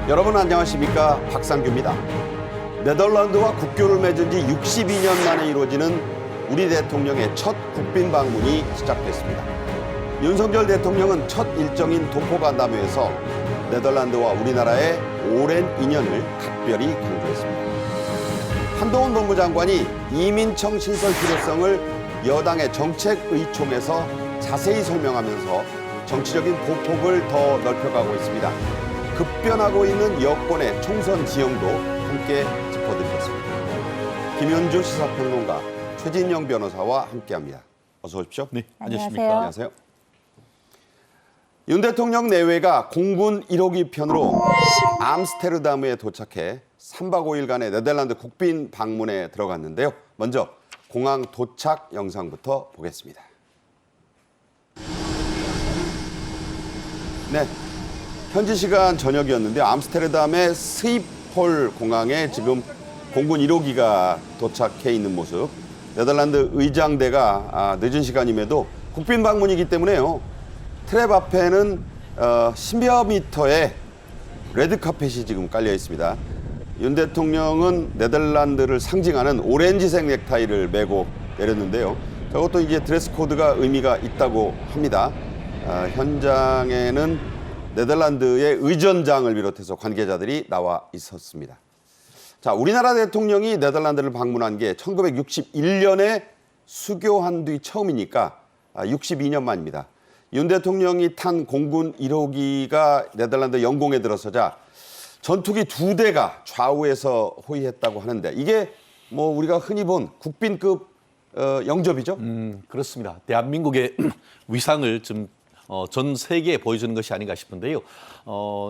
여러분 안녕하십니까? 박상규입니다. 네덜란드와 국교를 맺은 지 62년 만에 이루어지는 우리 대통령의 첫 국빈 방문이 시작됐습니다. 윤석열 대통령은 첫 일정인 동포간담회에서 네덜란드와 우리나라의 오랜 인연을 각별히 강조했습니다. 한동훈 법무장관이 이민청 신설 필요성을 여당의 정책의총에서 자세히 설명하면서 정치적인 보폭을 더 넓혀가고 있습니다. 급변하고 있는 여권의 총선 지형도 함께 짚어드리겠습니다. 김현주 시사평론가, 최진영 변호사와 함께합니다. 어서 오십시오. 네, 안녕하십니까. 안녕하세요. 윤 대통령 내외가 공군 1호기 편으로 암스테르담에 도착해 3박 5일간의 네덜란드 국빈 방문에 들어갔는데요. 먼저 공항 도착 영상부터 보겠습니다. 네. 현지 시간 저녁이었는데 암스테르담의 스히폴 공항에 지금 공군 1호기가 도착해 있는 모습. 네덜란드 의장대가 늦은 시간임에도 국빈 방문이기 때문에요. 트랩 앞에는 10여 미터의 레드카펫이 지금 깔려 있습니다. 윤 대통령은 네덜란드를 상징하는 오렌지색 넥타이를 메고 내렸는데요. 저것도 이제 드레스 코드가 의미가 있다고 합니다. 현장에는 네덜란드의 의전장을 비롯해서 관계자들이 나와 있었습니다. 자, 우리나라 대통령이 네덜란드를 방문한 게 1961년에 수교한 뒤 처음이니까 62년 만입니다. 윤 대통령이 탄 공군 1호기가 네덜란드 영공에 들어서자 전투기 2대가 좌우에서 호위했다고 하는데 이게 뭐 우리가 흔히 본 국빈급 영접이죠? 그렇습니다. 대한민국의 위상을 좀 전 세계에 보여주는 것이 아닌가 싶은데요.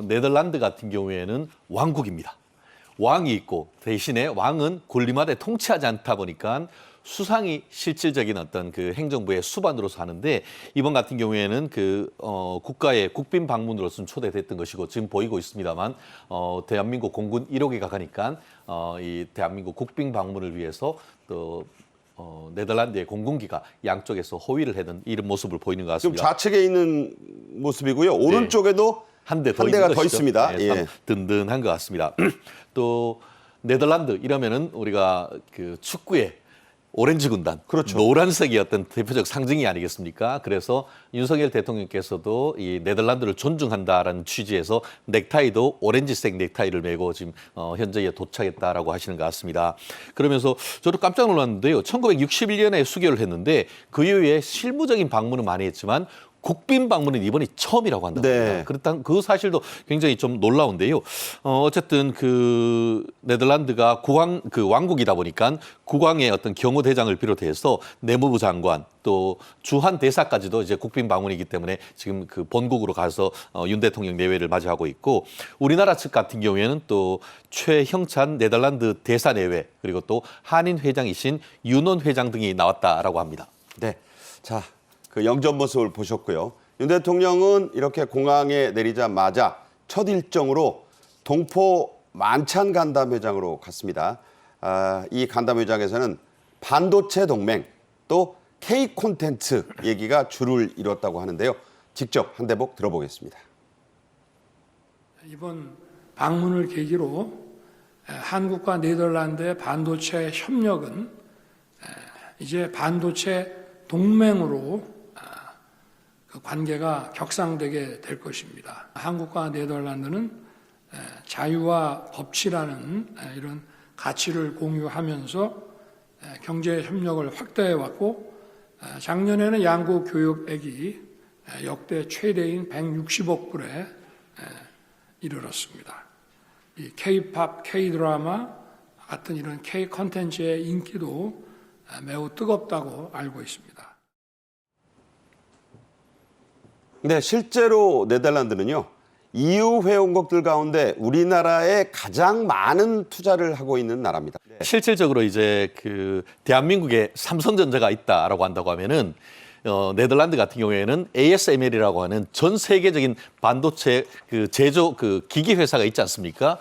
네덜란드 같은 경우에는 왕국입니다. 왕이 있고 대신에 왕은 군림하되 통치하지 않다 보니까 수상이 실질적인 어떤 그 행정부의 수반으로서 하는데 이번 같은 경우에는 국가의 국빈 방문으로서 초대됐던 것이고 지금 보이고 있습니다만 대한민국 공군 1호기가 가니까 이 대한민국 국빈 방문을 위해서 또 네덜란드의 공군기가 양쪽에서 호위를 하는 이런 모습을 보이는 것 같습니다. 지금 좌측에 있는 모습이고요. 오른쪽에도 한 대가 더 있습니다. 네, 참 든든한 것 같습니다. 또 네덜란드 이러면은 우리가 그 축구의 오렌지 군단, 그렇죠. 노란색이 어떤 대표적 상징이 아니겠습니까? 그래서 윤석열 대통령께서도 이 네덜란드를 존중한다라는 취지에서 넥타이도 오렌지색 넥타이를 메고 지금 현재에 도착했다라고 하시는 것 같습니다. 그러면서 저도 깜짝 놀랐는데요. 1961년에 수교를 했는데 그 이후에 실무적인 방문은 많이 했지만 국빈 방문은 이번이 처음이라고 한다고 합니다. 네. 그렇다면 그 사실도 굉장히 좀 놀라운데요. 어쨌든 그 네덜란드가 왕국이다 보니까 국왕의 어떤 경호대장을 비롯해서 내무부 장관 또 주한 대사까지도 이제 국빈 방문이기 때문에 지금 그 본국으로 가서 윤 대통령 내외를 맞이하고 있고 우리나라 측 같은 경우에는 또 최형찬 네덜란드 대사 내외 그리고 또 한인 회장이신 윤원 회장 등이 나왔다라고 합니다. 네. 자. 그 영접 모습을 보셨고요. 윤 대통령은 이렇게 공항에 내리자마자 첫 일정으로 동포 만찬 간담회장으로 갔습니다. 이 간담회장에서는 반도체 동맹 또 K 콘텐츠 얘기가 주를 이뤘다고 하는데요. 직접 한 대목 들어보겠습니다. 이번 방문을 계기로 한국과 네덜란드의 반도체 협력은 이제 반도체 동맹으로 그 관계가 격상되게 될 것입니다. 한국과 네덜란드는 자유와 법치라는 이런 가치를 공유하면서 경제 협력을 확대해 왔고 작년에는 양국 교역액이 역대 최대인 160억 불에 이르렀습니다. 이 K-팝, K-드라마 같은 이런 K-컨텐츠의 인기도 매우 뜨겁다고 알고 있습니다. 네, 실제로 네덜란드는요. EU 회원국들 가운데 우리나라에 가장 많은 투자를 하고 있는 나라입니다. 실질적으로 이제 대한민국에 삼성전자가 있다라고 한다고 하면은 네덜란드 같은 경우에는 ASML이라고 하는 전 세계적인 반도체 제조 기기 회사가 있지 않습니까?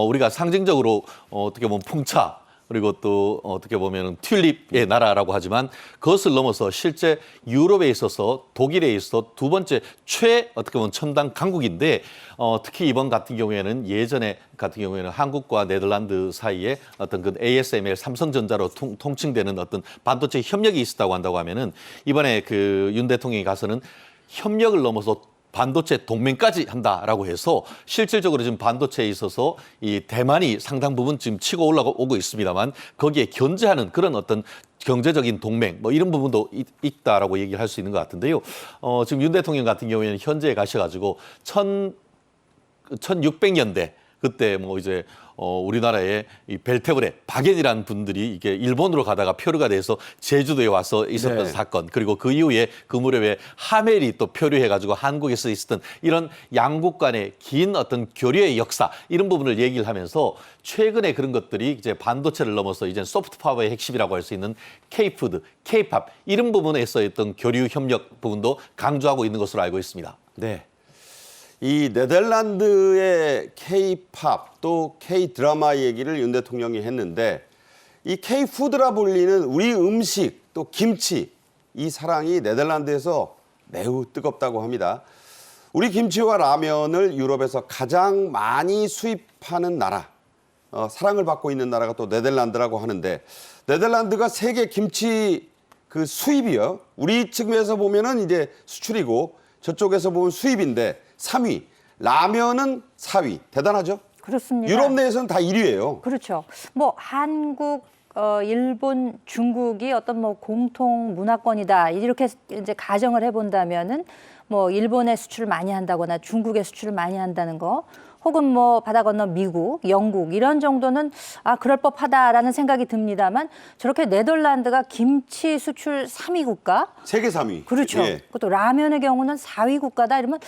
우리가 상징적으로 어떻게 보면 풍차 그리고 또 어떻게 보면 튤립의 나라라고 하지만 그것을 넘어서 실제 유럽에 있어서 독일에 있어서 두 번째 어떻게 보면 첨단 강국인데 특히 이번 같은 경우에는 예전에 같은 경우에는 한국과 네덜란드 사이에 어떤 ASML 삼성전자로 통칭되는 어떤 반도체 협력이 있었다고 한다고 하면은 이번에 윤 대통령이 가서는 협력을 넘어서 반도체 동맹까지 한다라고 해서 실질적으로 지금 반도체에 있어서 이 대만이 상당 부분 지금 치고 올라오고 있습니다만 거기에 견제하는 그런 어떤 경제적인 동맹 뭐 이런 부분도 있다라고 얘기를 할 수 있는 것 같은데요. 지금 윤 대통령 같은 경우에는 현지에 가셔가지고 1600년대 그때 뭐 이제 우리나라의 이 벨테브레 박연이라는 분들이 이게 일본으로 가다가 표류가 돼서 제주도에 와서 있었던 네. 사건 그리고 그 이후에 그 무렵에 하멜이 또 표류해가지고 한국에서 있었던 이런 양국 간의 긴 어떤 교류의 역사 이런 부분을 얘기를 하면서 최근에 그런 것들이 이제 반도체를 넘어서 이제 소프트 파워의 핵심이라고 할 수 있는 K푸드, K팝 이런 부분에서 어떤 교류 협력 부분도 강조하고 있는 것으로 알고 있습니다. 네. 이 네덜란드의 K-팝 또 K-드라마 얘기를 윤 대통령이 했는데 이 K-푸드라 불리는 우리 음식 또 김치 이 사랑이 네덜란드에서 매우 뜨겁다고 합니다. 우리 김치와 라면을 유럽에서 가장 많이 수입하는 나라, 사랑을 받고 있는 나라가 또 네덜란드라고 하는데 네덜란드가 세계 김치 수입이요. 우리 측면에서 보면은 이제 수출이고 저쪽에서 보면 수입인데 3위, 라면은 4위. 대단하죠? 그렇습니다. 유럽 내에서는 다 1위예요. 그렇죠. 뭐 한국, 일본, 중국이 어떤 뭐 공통 문화권이다 이렇게 이제 가정을 해본다면은 뭐 일본에 수출을 많이 한다거나 중국에 수출을 많이 한다는 거, 혹은 뭐 바다 건너 미국, 영국 이런 정도는 그럴 법하다라는 생각이 듭니다만 저렇게 네덜란드가 김치 수출 3위 국가, 세계 3위. 그렇죠. 예. 그것도 라면의 경우는 4위 국가다 이러면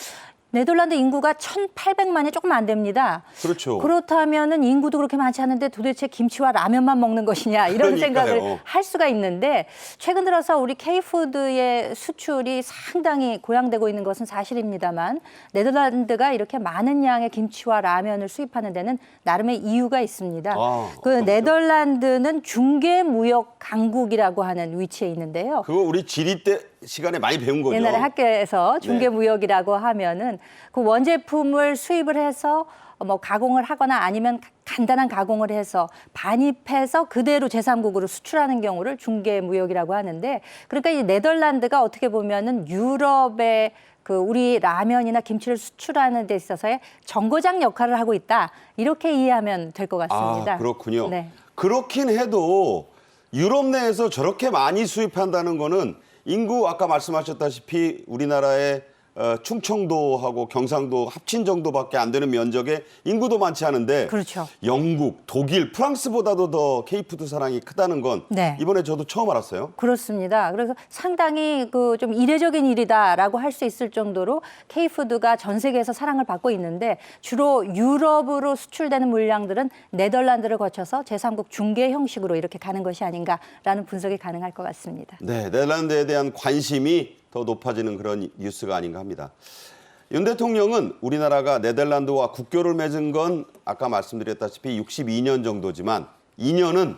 네덜란드 인구가 1,800만이 조금 안 됩니다. 그렇죠. 그렇다면은 인구도 그렇게 많지 않은데 도대체 김치와 라면만 먹는 것이냐 이런 그러니까요. 생각을 할 수가 있는데 최근 들어서 우리 K푸드의 수출이 상당히 고양되고 있는 것은 사실입니다만 네덜란드가 이렇게 많은 양의 김치와 라면을 수입하는 데는 나름의 이유가 있습니다. 그 어떤 네덜란드는 중개무역 강국이라고 하는 위치에 있는데요. 그거 우리 지리 때 시간에 많이 배운 거죠. 옛날에 학교에서 네. 중개무역이라고 하면은 그 원제품을 수입을 해서 뭐 가공을 하거나 아니면 간단한 가공을 해서 반입해서 그대로 제3국으로 수출하는 경우를 중개무역이라고 하는데 그러니까 이 네덜란드가 어떻게 보면은 유럽의 우리 라면이나 김치를 수출하는 데 있어서의 정거장 역할을 하고 있다. 이렇게 이해하면 될 것 같습니다. 그렇군요. 네. 그렇긴 해도 유럽 내에서 저렇게 많이 수입한다는 거는 인구 아까 말씀하셨다시피 우리나라의 충청도하고 경상도 합친 정도밖에 안 되는 면적에 인구도 많지 않은데 그렇죠. 영국, 독일, 프랑스보다도 더 K푸드 사랑이 크다는 건 네. 이번에 저도 처음 알았어요. 그렇습니다. 그래서 상당히 좀 이례적인 일이다라고 할 수 있을 정도로 K푸드가 전 세계에서 사랑을 받고 있는데 주로 유럽으로 수출되는 물량들은 네덜란드를 거쳐서 제3국 중개 형식으로 이렇게 가는 것이 아닌가라는 분석이 가능할 것 같습니다. 네, 네덜란드에 대한 관심이 더 높아지는 그런 뉴스가 아닌가 합니다. 윤 대통령은 우리나라가 네덜란드와 국교를 맺은 건 아까 말씀드렸다시피 62년 정도지만 2년은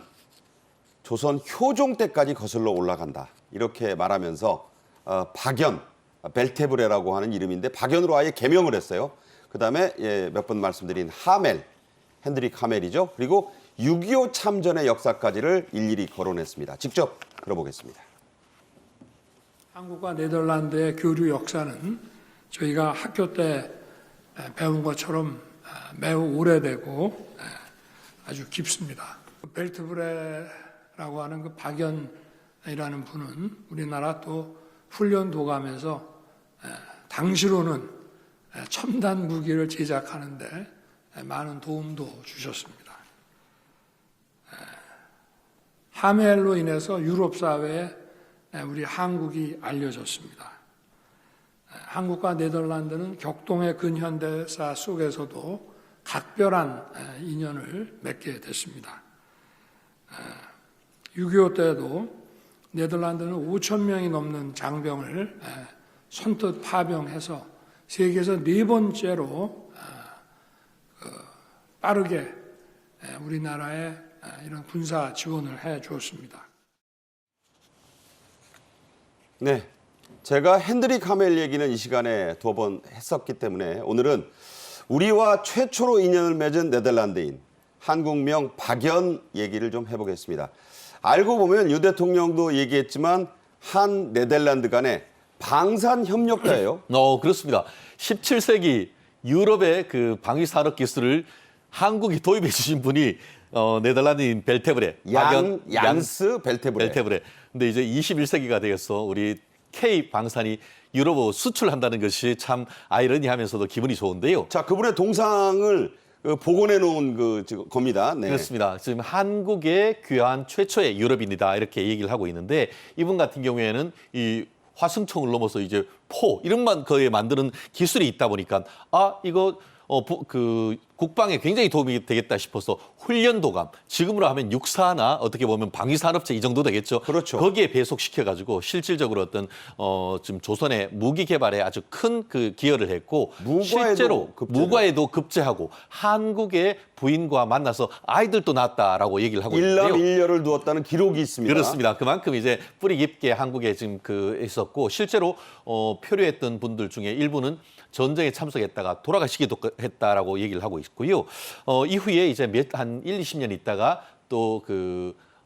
조선 효종 때까지 거슬러 올라간다. 이렇게 말하면서 박연, 벨테브레라고 하는 이름인데 박연으로 아예 개명을 했어요. 그다음에 몇 번 말씀드린 하멜, 핸드릭 하멜이죠. 그리고 6.25 참전의 역사까지를 일일이 거론했습니다. 직접 들어보겠습니다. 한국과 네덜란드의 교류 역사는 저희가 학교 때 배운 것처럼 매우 오래되고 아주 깊습니다. 벨트브레라고 하는 그 박연이라는 분은 우리나라 또 훈련 도감에서 당시로는 첨단 무기를 제작하는데 많은 도움도 주셨습니다. 하멜로 인해서 유럽 사회에 우리 한국이 알려졌습니다. 한국과 네덜란드는 격동의 근현대사 속에서도 각별한 인연을 맺게 됐습니다. 6.25 때에도 네덜란드는 5천 명이 넘는 장병을 선뜻 파병해서 세계에서 네 번째로 빠르게 우리나라에 이런 군사 지원을 해 주었습니다. 네, 제가 핸드릭 하멜 얘기는 이 시간에 2번 했었기 때문에 오늘은 우리와 최초로 인연을 맺은 네덜란드인 한국명 박연 얘기를 좀 해보겠습니다. 알고 보면 유 대통령도 얘기했지만 한 네덜란드 간의 방산 협력가예요. 그렇습니다. 17세기 유럽의 그 방위 산업 기술을 한국이 도입해 주신 분이 네덜란드인 벨테브레, 얀스 벨테브레. 근데 이제 21세기가 되어서 우리 K 방산이 유럽으로 수출한다는 것이 참 아이러니하면서도 기분이 좋은데요. 자, 그분의 동상을 복원해 놓은 겁니다. 네. 그렇습니다. 지금 한국에 귀환 최초의 유럽인이다 이렇게 얘기를 하고 있는데 이분 같은 경우에는 이 화승총을 넘어서 이제 포 이런만 거에 만드는 기술이 있다 보니까 이거 국방에 굉장히 도움이 되겠다 싶어서 훈련도감, 지금으로 하면 육사나 어떻게 보면 방위산업체 이 정도 되겠죠. 그렇죠. 거기에 배속시켜가지고 실질적으로 어떤 지금 조선의 무기 개발에 아주 큰 그 기여를 했고 실제로 무과에도 급제하고 한국의 부인과 만나서 아이들도 낳았다라고 얘기를 하고 있는데요. 일남일녀를 두었다는 기록이 있습니다. 그렇습니다. 그만큼 이제 뿌리 깊게 한국에 지금 있었고 실제로 표류했던 분들 중에 일부는 전쟁에 참석했다가 돌아가시기도 했다라고 얘기를 하고 있고요. 이후에 이제 한 1, 20년 있다가 또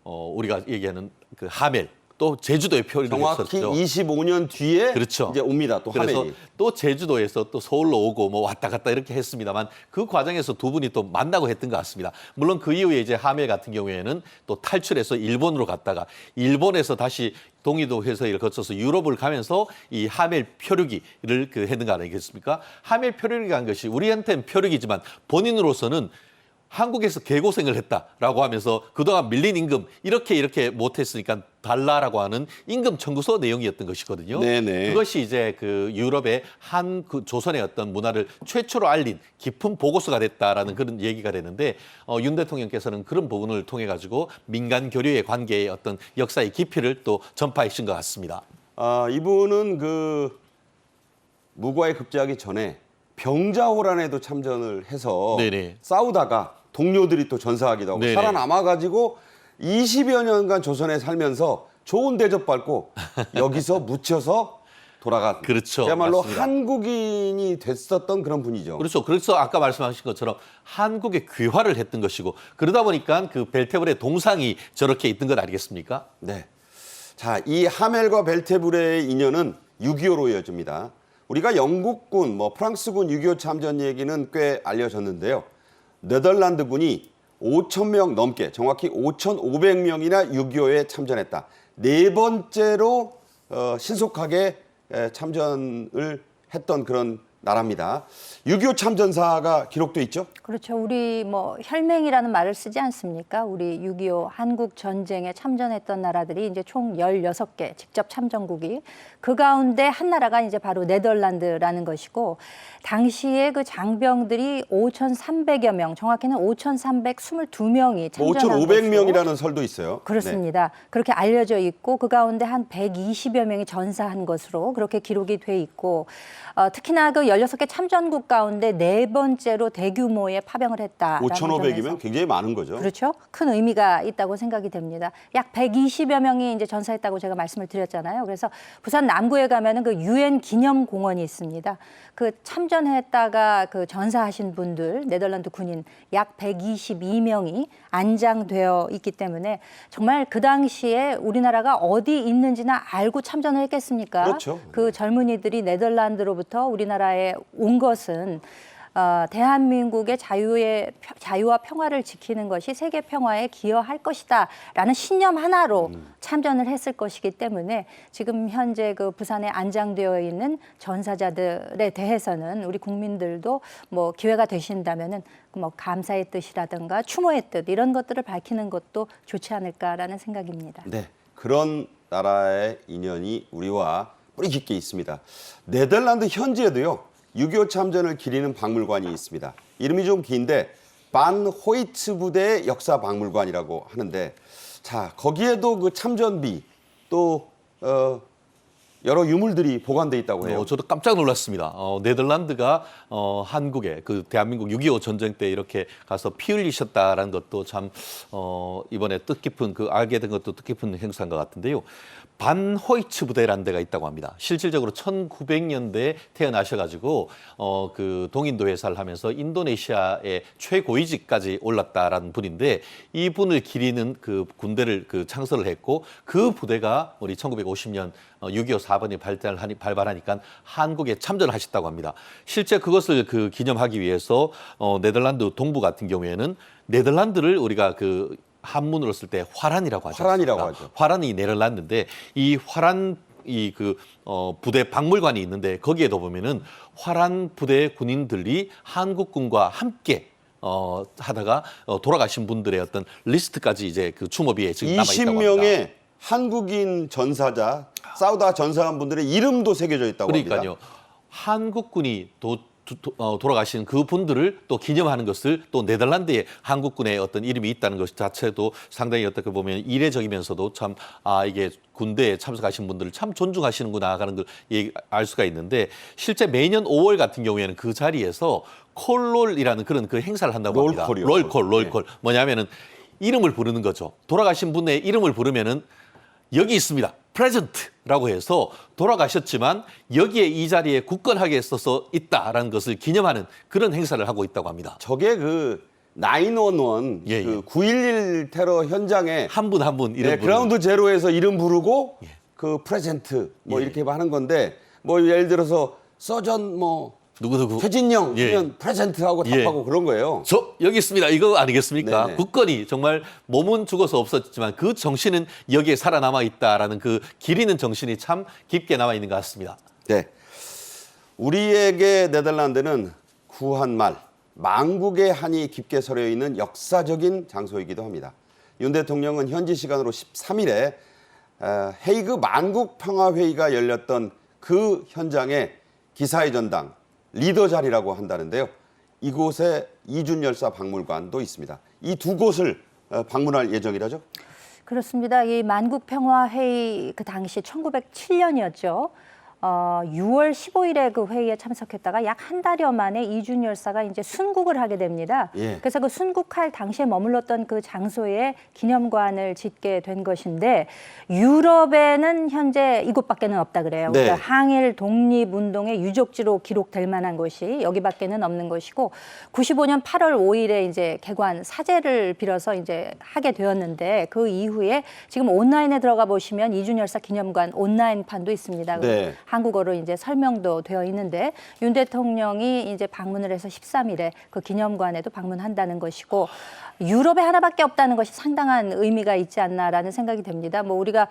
우리가 얘기하는 그 하멜 또 제주도에 표류를 정확히 했었죠. 25년 뒤에 그렇죠. 이제 옵니다. 또 그래서 하멜이. 또 제주도에서 또 서울로 오고 뭐 왔다 갔다 이렇게 했습니다만 그 과정에서 두 분이 또 만나고 했던 것 같습니다. 물론 그 이후에 이제 하멜 같은 경우에는 또 탈출해서 일본으로 갔다가 일본에서 다시 동이도 회사를 거쳐서 유럽을 가면서 이 하멜 표류기를 했는 거 아니겠습니까? 하멜 표류기라는 것이 우리한테는 표류기지만 본인으로서는 한국에서 개고생을 했다라고 하면서 그동안 밀린 임금 이렇게 못했으니까 달라라고 하는 임금 청구서 내용이었던 것이거든요. 네네. 그것이 이제 그 유럽의 조선의 어떤 문화를 최초로 알린 깊은 보고서가 됐다라는 그런 얘기가 되는데 윤 대통령께서는 그런 부분을 통해 가지고 민간 교류의 관계의 어떤 역사의 깊이를 또 전파하신 것 같습니다. 이분은 무과에 급제하기 전에 병자호란에도 참전을 해서 네네. 싸우다가 동료들이 또 전사하기도 하고 네네. 살아남아가지고 20여 년간 조선에 살면서 좋은 대접받고 여기서 묻혀서 돌아간 그렇죠. 그야말로 맞습니다. 한국인이 됐었던 그런 분이죠. 그렇죠. 그래서 아까 말씀하신 것처럼 한국에 귀화를 했던 것이고 그러다 보니까 그 벨테브레 동상이 저렇게 있던 것 아니겠습니까? 네. 자, 이 하멜과 벨테브레의 인연은 6.25로 이어집니다. 우리가 영국군, 프랑스군 6.25 참전 얘기는 꽤 알려졌는데요. 네덜란드군이 5,000명 넘게, 정확히 5,500명이나 6.25에 참전했다. 네 번째로 신속하게 참전을 했던 그런 나라입니다. 6.25 참전사가 기록돼 있죠? 그렇죠. 우리 혈맹이라는 말을 쓰지 않습니까? 우리 6.25 한국 전쟁에 참전했던 나라들이 이제 총 16개 직접 참전국이 그 가운데 한 나라가 이제 바로 네덜란드라는 것이고 당시에 그 장병들이 5,300여 명, 정확히는 5,322명이 참전한 5,500명이라는 설도 있어요. 그렇습니다. 그렇게 알려져 있고 그 가운데 한 120여 명이 전사한 것으로 그렇게 기록이 돼 있고 특히나 그 16개 참전국 가운데 네 번째로 대규모의 파병을 했다. 5,500이면 굉장히 많은 거죠. 그렇죠. 큰 의미가 있다고 생각이 됩니다. 약 120여 명이 이제 전사했다고 제가 말씀을 드렸잖아요. 그래서 부산 남구에 가면은 그 유엔 기념공원이 있습니다. 그 참전했다가 그 전사하신 분들 네덜란드 군인 약 122명이 안장되어 있기 때문에 정말 그 당시에 우리나라가 어디 있는지나 알고 참전을 했겠습니까? 그렇죠. 그 젊은이들이 네덜란드로부터 우리나라에 온 것은 대한민국의 자유와 평화를 지키는 것이 세계 평화에 기여할 것이다라는 신념 하나로 참전을 했을 것이기 때문에 지금 현재 그 부산에 안장되어 있는 전사자들에 대해서는 우리 국민들도 기회가 되신다면은 감사의 뜻이라든가 추모의 뜻 이런 것들을 밝히는 것도 좋지 않을까라는 생각입니다. 네, 그런 나라의 인연이 우리와 뿌리 깊게 있습니다. 네덜란드 현지에도요 6.25 참전을 기리는 박물관이 있습니다. 이름이 좀 긴데 반 호이츠 부대의 역사 박물관이라고 하는데, 자 거기에도 그 참전비 또 여러 유물들이 보관돼 있다고 해요. 저도 깜짝 놀랐습니다. 네덜란드가 한국에 그 대한민국 6.25 전쟁 때 이렇게 가서 피 흘리셨다라는 것도 참 이번에 뜻깊은 그 알게 된 것도 뜻깊은 행사인 것 같은데요. 반 호이츠 부대라는 데가 있다고 합니다. 실질적으로 1900년대에 태어나셔가지고 그 동인도 회사를 하면서 인도네시아의 최고위직까지 올랐다라는 분인데, 이 분을 기리는 그 군대를 그 창설을 했고, 그 부대가 우리 1950년 6.25 사번이 발발하니까 한국에 참전하셨다고 합니다. 실제 그것을 그 기념하기 위해서 네덜란드 동부 같은 경우에는 네덜란드를 우리가 그 한문으로 쓸 때 화란이라고 하죠. 화란이라고 하죠. 화란이 네덜란드인데, 이 화란 부대 박물관이 있는데, 거기에도 보면은 화란 부대 군인들이 한국군과 함께 하다가 돌아가신 분들의 어떤 리스트까지 이제 그 추모비에 지금 남아 있다고 합니다. 20명의 한국인 전사자, 싸우다 전사한 분들의 이름도 새겨져 있다고 그러니까요. 합니다. 한국군이 돌아가신 그 분들을 또 기념하는 것을, 또 네덜란드에 한국군의 어떤 이름이 있다는 것 자체도 상당히 어떻게 보면 이례적이면서도 참 이게 군대에 참석하신 분들을 참 존중하시는구나 하는 걸 알 수가 있는데, 실제 매년 5월 같은 경우에는 그 자리에서 콜롤이라는 그런 그 행사를 한다고 합니다. 롤콜이요. 롤콜. 뭐냐면은 이름을 부르는 거죠. 돌아가신 분의 이름을 부르면은 여기 있습니다. 프레젠트라고 해서 돌아가셨지만 여기에 이 자리에 굳건하게 써서 있다라는 것을 기념하는 그런 행사를 하고 있다고 합니다. 저게 그 911, 예, 그 예. 9.11 테러 현장에 한 분 한 분 이름 부르는. 그라운드 제로에서 이름 부르고 예. 그 프레젠트 뭐 예. 이렇게 하는 건데, 뭐 예를 들어서 서전 뭐 누구 최진영 예. 하면 프레젠트하고 예. 답하고 그런 거예요. 저 여기 있습니다. 이거 아니겠습니까? 네네. 굳건히 정말 몸은 죽어서 없었지만 그 정신은 여기에 살아남아 있다라는 그 기리는 정신이 참 깊게 남아 있는 것 같습니다. 네. 우리에게 네덜란드는 구한말, 만국의 한이 깊게 서려 있는 역사적인 장소이기도 합니다. 윤 대통령은 현지 시간으로 13일에 헤이그 만국평화회의가 열렸던 그 현장에 기사의 전당, 리더 자리라고 한다는데요. 이곳에 이준열사 박물관도 있습니다. 이 두 곳을 방문할 예정이라죠? 그렇습니다. 이 만국평화회의 그 당시 1907년이었죠. 6월 15일에 그 회의에 참석했다가 약 한 달여 만에 이준 열사가 이제 순국을 하게 됩니다. 예. 그래서 그 순국할 당시에 머물렀던 그 장소에 기념관을 짓게 된 것인데, 유럽에는 현재 이곳밖에는 없다 그래요. 네. 그러니까 항일 독립운동의 유적지로 기록될 만한 곳이 여기밖에는 없는 것이고, 95년 8월 5일에 이제 개관 사제를 빌어서 이제 하게 되었는데, 그 이후에 지금 온라인에 들어가 보시면 이준 열사 기념관 온라인판도 있습니다. 네. 한국어로 이제 설명도 되어 있는데, 윤 대통령이 이제 방문을 해서 13일에 그 기념관에도 방문한다는 것이고, 유럽에 하나밖에 없다는 것이 상당한 의미가 있지 않나라는 생각이 듭니다. 뭐 우리가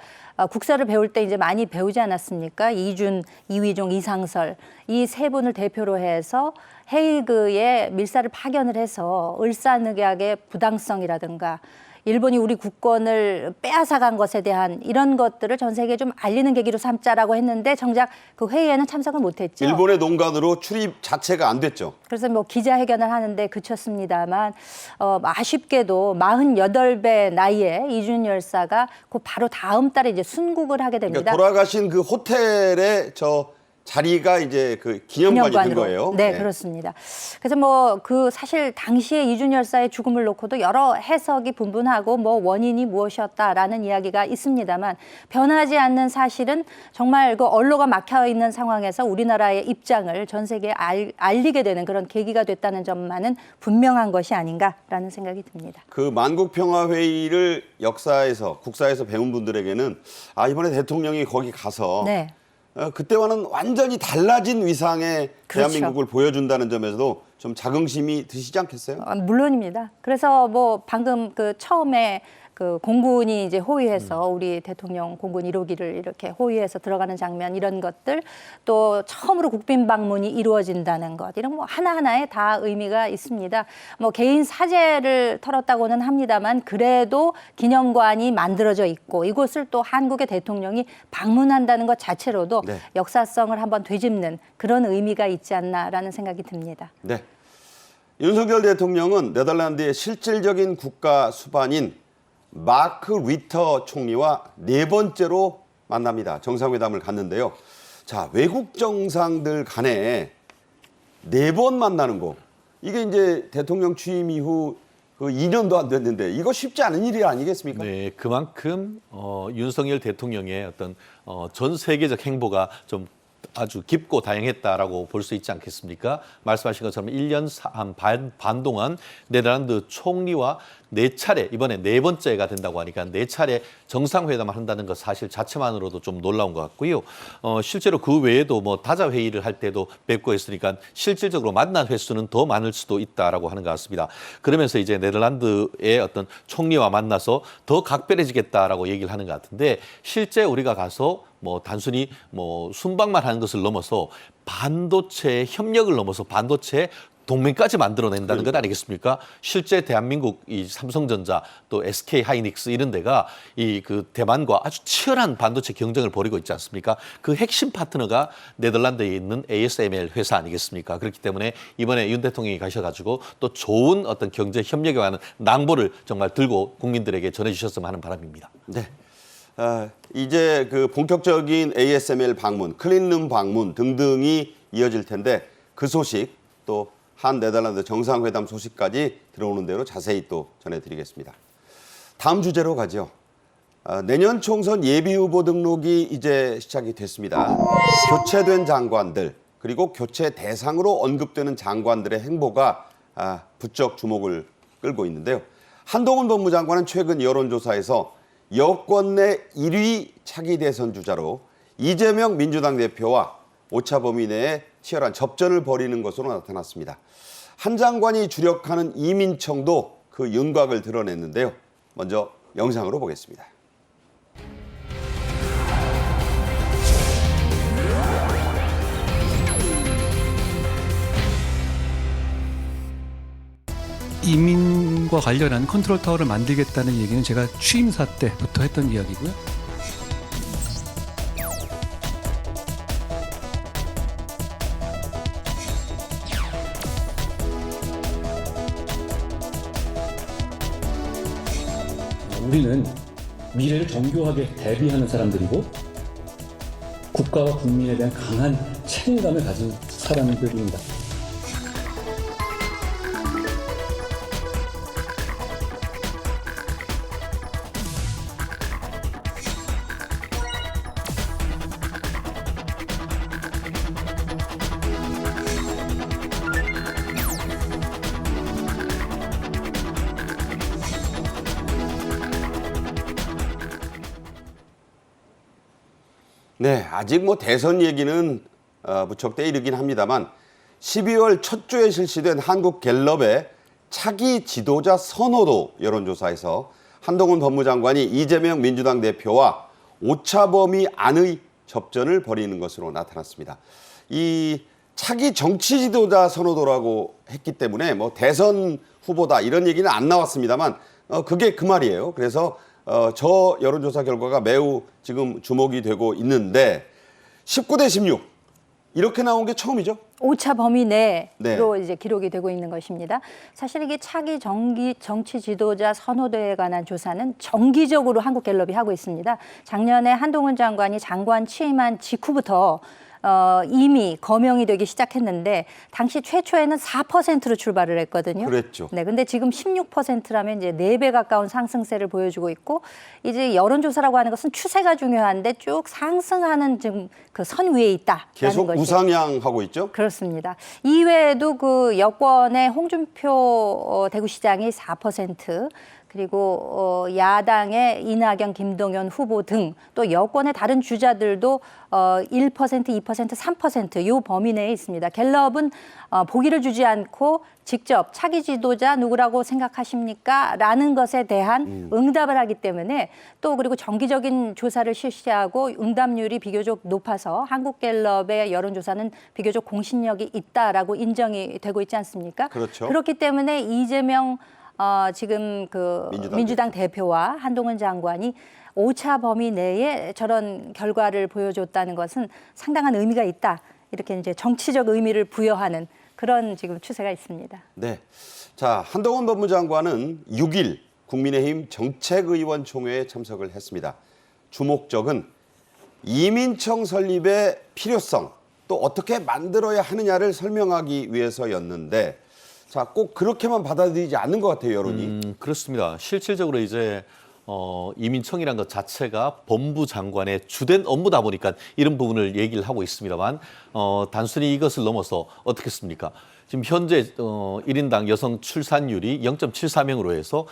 국사를 배울 때 이제 많이 배우지 않았습니까? 이준, 이휘종, 이상설 이 세 분을 대표로 해서 헤이그에 밀사를 파견을 해서 을사늑약의 부당성이라든가 일본이 우리 국권을 빼앗아간 것에 대한 이런 것들을 전 세계에 좀 알리는 계기로 삼자라고 했는데, 정작 그 회의에는 참석을 못했죠. 일본의 농간으로 출입 자체가 안 됐죠. 그래서 뭐 기자회견을 하는데 그쳤습니다만, 아쉽게도 48배 나이에 이준 열사가 그 바로 다음 달에 이제 순국을 하게 됩니다. 그러니까 돌아가신 그 호텔의 저 자리가 이제 그 기념관이 된 거예요. 네, 그렇습니다. 그래서 뭐 그 사실 당시에 이준 열사의 죽음을 놓고도 여러 해석이 분분하고 뭐 원인이 무엇이었다라는 이야기가 있습니다만, 변하지 않는 사실은 정말 그 언로가 막혀 있는 상황에서 우리나라의 입장을 전 세계에 알리게 되는 그런 계기가 됐다는 점만은 분명한 것이 아닌가라는 생각이 듭니다. 그 만국평화회의를 역사에서 국사에서 배운 분들에게는 이번에 대통령이 거기 가서 네. 그때와는 완전히 달라진 위상의 그렇죠. 대한민국을 보여준다는 점에서도 좀 자긍심이 드시지 않겠어요? 물론입니다. 그래서 뭐 방금 그 처음에 그 공군이 이제 호위해서 우리 대통령 공군 1호기를 이렇게 호위해서 들어가는 장면 이런 것들 또 처음으로 국빈 방문이 이루어진다는 것 이런 뭐 하나하나에 다 의미가 있습니다. 뭐 개인 사재를 털었다고는 합니다만 그래도 기념관이 만들어져 있고 이곳을 또 한국의 대통령이 방문한다는 것 자체로도 네. 역사성을 한번 되짚는 그런 의미가 있지 않나라는 생각이 듭니다. 네. 윤석열 대통령은 네덜란드의 실질적인 국가 수반인 마크 리터 총리와 네 번째로 만납니다. 정상회담을 갖는데요. 자, 외국 정상들 간에 네 번 만나는 거. 이게 이제 대통령 취임 이후 그 2년도 안 됐는데 이거 쉽지 않은 일이 아니겠습니까? 네, 그만큼 윤석열 대통령의 어떤 전 세계적 행보가 좀 아주 깊고 다양했다라고 볼 수 있지 않겠습니까? 말씀하신 것처럼 1년 반 동안 네덜란드 총리와 네 차례, 이번에 네 번째가 된다고 하니까 네 차례 정상회담을 한다는 것 사실 자체만으로도 좀 놀라운 것 같고요. 실제로 그 외에도 뭐 다자 회의를 할 때도 뵙고 했으니까 실질적으로 만난 횟수는 더 많을 수도 있다라고 하는 것 같습니다. 그러면서 이제 네덜란드의 어떤 총리와 만나서 더 각별해지겠다라고 얘기를 하는 것 같은데 실제 우리가 가서 뭐 단순히 뭐 순방만 하는 것을 넘어서 반도체 협력을 넘어서 반도체 동맹까지 만들어낸다는 것 아니겠습니까? 실제 대한민국 이 삼성전자 또 SK 하이닉스 이런 데가 이 그 대만과 아주 치열한 반도체 경쟁을 벌이고 있지 않습니까? 그 핵심 파트너가 네덜란드에 있는 ASML 회사 아니겠습니까? 그렇기 때문에 이번에 윤 대통령이 가셔가지고 또 좋은 어떤 경제 협력에 관한 낭보를 정말 들고 국민들에게 전해주셨으면 하는 바람입니다. 네. 이제 그 본격적인 ASML 방문, 클린룸 방문 등등이 이어질 텐데 그 소식 또 한 네덜란드 정상회담 소식까지 들어오는 대로 자세히 또 전해드리겠습니다. 다음 주제로 가죠. 내년 총선 예비후보 등록이 이제 시작이 됐습니다. 교체된 장관들 그리고 교체 대상으로 언급되는 장관들의 행보가 부쩍 주목을 끌고 있는데요. 한동훈 법무장관은 최근 여론조사에서 여권 내 1위 차기 대선 주자로 이재명 민주당 대표와 오차 범위 내에 치열한 접전을 벌이는 것으로 나타났습니다. 한 장관이 주력하는 이민청도 그 윤곽을 드러냈는데요. 먼저 영상으로 보겠습니다. 이민과 관련한 컨트롤 타워를 만들겠다는 얘기는 제가 취임사 때부터 했던 이야기고요. 우리는 미래를 정교하게 대비하는 사람들이고 국가와 국민에 대한 강한 책임감을 가진 사람들입니다. 네, 아직 뭐 대선 얘기는 무척 때이르긴 합니다만 12월 첫 주에 실시된 한국갤럽의 차기 지도자 선호도 여론조사에서 한동훈 법무장관이 이재명 민주당 대표와 오차범위 안의 접전을 벌이는 것으로 나타났습니다. 이 차기 정치 지도자 선호도라고 했기 때문에 뭐 대선 후보다 이런 얘기는 안 나왔습니다만 그게 그 말이에요. 그래서 저 여론조사 결과가 매우 지금 주목이 되고 있는데 19대 16 이렇게 나온 게 처음이죠? 오차 범위 내로 네. 이제 기록이 되고 있는 것입니다. 사실 이게 차기 정치 지도자 선호도에 관한 조사는 정기적으로 한국갤럽이 하고 있습니다. 작년에 한동훈 장관이 장관 취임한 직후부터 이미 거명이 되기 시작했는데 당시 최초에는 4%로 출발을 했거든요. 그랬죠. 네, 근데 지금 16%라면 이제 4배 가까운 상승세를 보여주고 있고 이제 여론조사라고 하는 것은 추세가 중요한데 쭉 상승하는 지금 그 선 위에 있다라는 계속 것이 우상향하고 있죠? 그렇습니다. 이외에도 그 여권의 홍준표 대구시장이 4%, 그리고 야당의 이낙연, 김동연 후보 등 또 여권의 다른 주자들도 1%, 2%, 3% 요 범위 내에 있습니다. 갤럽은 보기를 주지 않고 직접 차기 지도자 누구라고 생각하십니까? 라는 것에 대한 응답을 하기 때문에 또 그리고 정기적인 조사를 실시하고 응답률이 비교적 높아서 한국갤럽의 여론조사는 비교적 공신력이 있다라고 인정이 되고 있지 않습니까? 그렇죠. 그렇기 때문에 이재명 지금 그 민주당 대표와 한동훈 장관이 오차 범위 내에 저런 결과를 보여줬다는 것은 상당한 의미가 있다. 이렇게 이제 정치적 의미를 부여하는 그런 지금 추세가 있습니다. 네. 자, 한동훈 법무장관은 6일 국민의힘 정책의원총회에 참석을 했습니다. 주목적은 이민청 설립의 필요성, 또 어떻게 만들어야 하느냐를 설명하기 위해서였는데, 자, 꼭 그렇게만 받아들이지 않는 것 같아요, 여론이. 그렇습니다. 실질적으로 이제 이민청이라는 것 자체가 법무부 장관의 주된 업무다 보니까 이런 부분을 얘기를 하고 있습니다만 단순히 이것을 넘어서 어떻겠습니까? 지금 현재 1인당 여성 출산율이 0.74명으로 해서